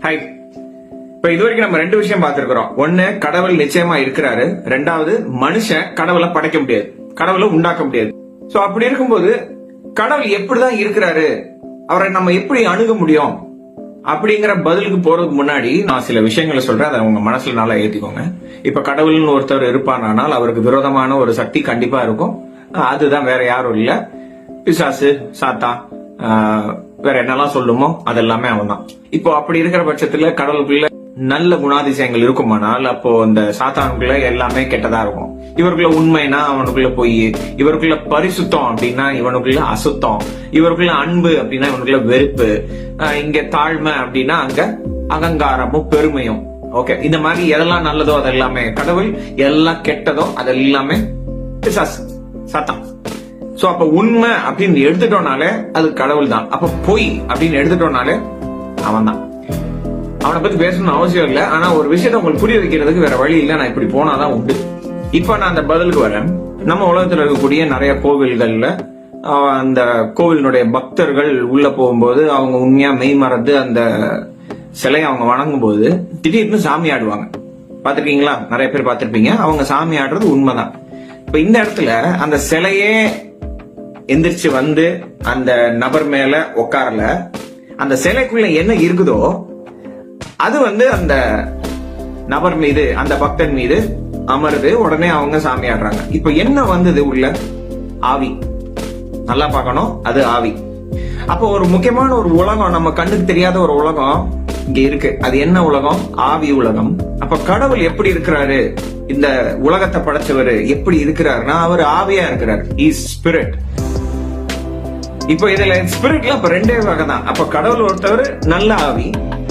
High, இப்ப இதுவரைக்கும் நம்ம ரெண்டு விஷயம் பார்த்திருக்கிறோம். ஒண்ணு, கடவுள் நிச்சயமா இருக்கிறாரு. ரெண்டாவது, மனுஷன் கடவுளை படைக்க முடியாது, கடவுளை உண்டாக்க முடியாது. சோ அப்படி இருக்கும்போது கடவுள் எப்படிதான் இருக்கிறாரு, அவரை நம்ம எப்படி அணுக முடியும் அப்படிங்கிற பதிலுக்கு போறதுக்கு முன்னாடி நான் சில விஷயங்களை சொல்றேன். அதை உங்க மனசுல நல்லா ஏத்திக்கோங்க. இப்ப கடவுள்னு ஒருத்தர் இருப்பானால் அவருக்கு விரோதமான ஒரு சக்தி கண்டிப்பா இருக்கும். அதுதான் வேற யாரும் இல்ல, பிசாசு, சாத்தா, வேற என்னெல்லாம் சொல்லுமோ அதெல்லாமே அவன் தான். இப்போ அப்படி இருக்கிற பட்சத்துல கடவுளுக்குள்ள நல்ல குணாதிசயங்கள் இருக்குமானால் அப்போ இந்த சாத்தானுக்குள்ள எல்லாமே கெட்டதா இருக்கும். இவருக்குள்ள உண்மைனா அவனுக்குள்ள பொய், இவருக்குள்ள பரிசுத்தம் அப்படின்னா இவனுக்குள்ள அசுத்தம், இவருக்குள்ள அன்பு அப்படின்னா இவனுக்குள்ள வெறுப்பு, இங்க தாழ்மை அப்படின்னா அங்க அகங்காரமும் பெருமையும். ஓகே, இந்த மாதிரி எதெல்லாம் நல்லதோ அதெல்லாமே கடவுள், எல்லாம் கெட்டதோ அதெல்லாமே பிசாசு, சாத்தான். சோ அப்ப உண்மை அப்படின்னு எடுத்துட்டோம்னாலே அது கடவுள் தான். அப்ப பொய் அப்படின்னு எடுத்துட்டோம்னாலே அவன் தான். அவனை பத்தி பேசணும்னு அவசியம் இல்லை. ஆனா ஒரு விஷயத்த உங்களுக்கு புரிய வைக்கிறதுக்கு வேற வழி இல்லை, நான் இப்படி போனாதான் உண்டு. இப்ப நான் அந்த பதிலுக்கு வரேன். நம்ம உலகத்துல இருக்கக்கூடிய நிறைய கோவில்கள்ல அந்த கோவிலினுடைய பக்தர்கள் உள்ள போகும்போது அவங்க உண்மையா மெய் மறந்து அந்த சிலையை அவங்க வணங்கும் போது திடீர்னு சாமி ஆடுவாங்க. பாத்திருக்கீங்களா? நிறைய பேர் பாத்திருப்பீங்க. அவங்க சாமி ஆடுறது உண்மைதான். இப்ப இந்த இடத்துல அந்த சிலையே எந்திரிச்சு வந்து அந்த நபர் மேல உட்காரல, அந்த சிலைக்குள்ள என்ன இருக்குதோ அது வந்து அந்த நபர் மீது, அந்த பக்தன் மீது அமருது. உடனே அவங்க சாமி ஆடுறாங்க. இப்ப என்ன வந்தது உள்ள? ஆவி. நல்லா பார்க்கணும், அது ஆவி. அப்போ ஒரு முக்கியமான ஒரு உலகம், நம்ம கண்ணுக்கு தெரியாத ஒரு உலகம் இங்க இருக்கு. அது என்ன உலகம்? ஆவி உலகம். அப்ப கடவுள் எப்படி இருக்கிறாரு, இந்த உலகத்தை படைச்சவர் எப்படி இருக்கிறாருன்னா அவர் ஆவியா இருக்கிறார். Is spirit. இப்ப இதுல ஸ்பிரிட்ல இப்ப ரெண்டே வகை தான். அப்ப கடவுள் ஒருத்தவர் நல்ல ஆவி,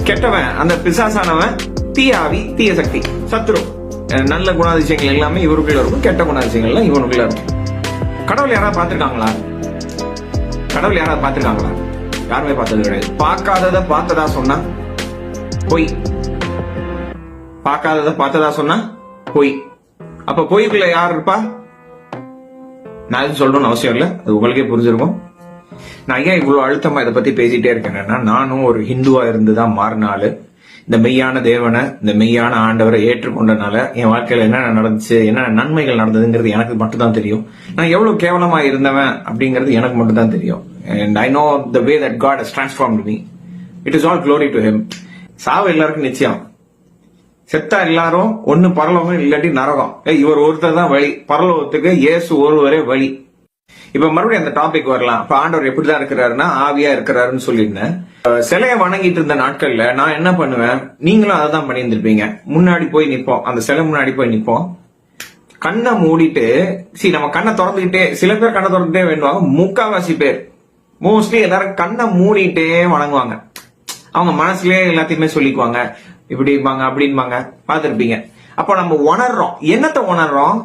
கெட்டவன் அந்த பிசாசானவன் தீய ஆவி, தீய சக்தி, சத்ரு. நல்ல குணாதிசயங்கள் எல்லாமே இவருக்குள்ள இருக்கும், கெட்ட குணாதிசயங்கள் எல்லாம் இவனுக்குள்ள இருக்கும். கடவுள் யாராவது பார்த்திருக்காங்களா? கடவுள் யாராவது பார்த்திருக்காங்களா? யாருமே பார்த்தது கிடையாது. பார்க்காதத பார்த்ததா சொன்னா பொய், பார்க்காதத பார்த்ததா சொன்னா பொய். அப்ப பொய்க்குள்ள யார் இருப்பா? நான் எதுவும் சொல்லணும்னு அவசியம் இல்லை, அது உங்களுக்கே புரிஞ்சிருக்கும். நான் ஏன் இவ்வளவு அழுத்தமா இதை பத்தி பேசிட்டே இருக்கேன்னா, நானும் ஒரு ஹிந்துவா இருந்துதான் மாறினாலு. இந்த மெய்யான தேவனை, இந்த மெய்யான ஆண்டவரை ஏற்றுக்கொண்டனால என் வாழ்க்கையில என்னென்ன நடந்துச்சு, என்னென்ன நன்மைகள் நடந்ததுங்கிறது எனக்கு மட்டும் தான் தெரியும். நான் எவ்வளவு கேவலமா இருந்தவன் அப்படிங்கிறது எனக்கு மட்டும் தான் தெரியும். And I know the way that God has transformed me. It is all glory to Him. சாவு எல்லாருக்கும் நிச்சயம். செத்தா எல்லாரும் ஒன்னு பரலோகம் இல்லாட்டி நரகம். இவர் ஒருத்தர் தான் வழி பரலோகத்துக்கு, இயேசு ஒருவரே வழி. இப்ப மறுபடியும் அந்த டாபிக் வரலாம். இப்ப ஆண்டவர் எப்படிதான் இருக்கிறாருன்னா ஆவியா இருக்கிறாருன்னு சொல்லியிருந்தேன். சிலையை வணங்கிட்டு இருந்த நாட்கள்ல நான் என்ன பண்ணுவேன், நீங்களும் அதை தான் பண்ணி இருந்திருப்பீங்க. முன்னாடி போய் நிப்போம், அந்த சிலை முன்னாடி போய் நிப்போம், கண்ணை மூடிட்டு, நம்ம கண்ணை திறந்துகிட்டே, சில பேர் கண்ணை திறந்துட்டே வேண்டுவாங்க, முக்காவாசி பேர் மோஸ்ட்லி எல்லாரும் கண்ணை மூடிட்டே வணங்குவாங்க. அவங்க மனசுலயே எல்லாத்தையுமே சொல்லிக்குவாங்க, இப்படிப்பாங்க அப்படின்பாங்க, பாத்துருப்பீங்க. அப்போ நம்ம உணர்றோம், என்னத்தை உணர்றோம்?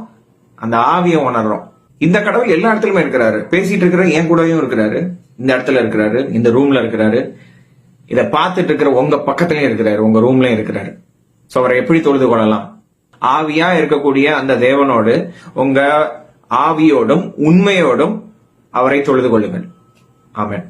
அந்த ஆவியை உணர்றோம். இந்த கடவுள் எல்லா இடத்துலயுமே இருக்கிறாரு, பேசிட்டு இருக்கிற என் கூடயும் இருக்கிறாரு, இந்த இடத்துல இருக்கிறாரு, இந்த ரூம்ல இருக்கிறாரு, இத பார்த்துட்டு இருக்கிற உங்க பக்கத்துலயும் இருக்கிறாரு, உங்க ரூம்லயும் இருக்கிறாரு. சோ அவரை எப்படி தொழுது கொள்ளலாம்? ஆவியா இருக்கக்கூடிய அந்த தேவனோடு, உங்க ஆவியோடும் உண்மையோடும் அவரை தொழுது கொள்ளுங்கள். ஆமென்.